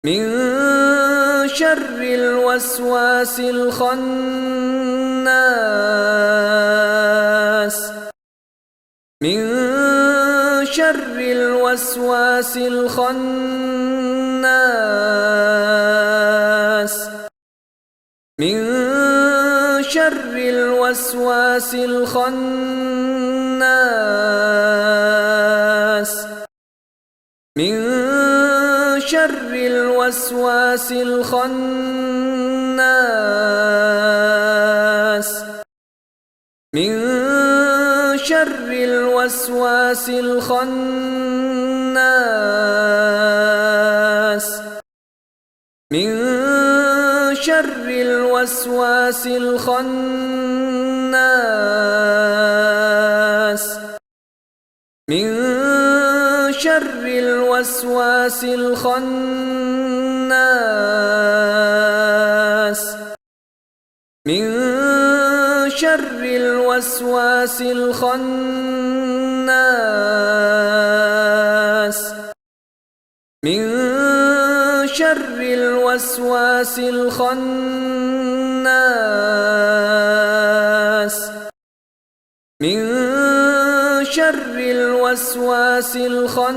من شر الوسواس الخناس من شر الوسواس الخناس من شر الوسواس الخناس من شر الوسواس الخناس من شر الوسواس الخناس من شر الوسواس الخناس من شر الوسواس الخناس من شر الوسواس الخناس من شر الوسواس الخناس من شر الوسواس الخناس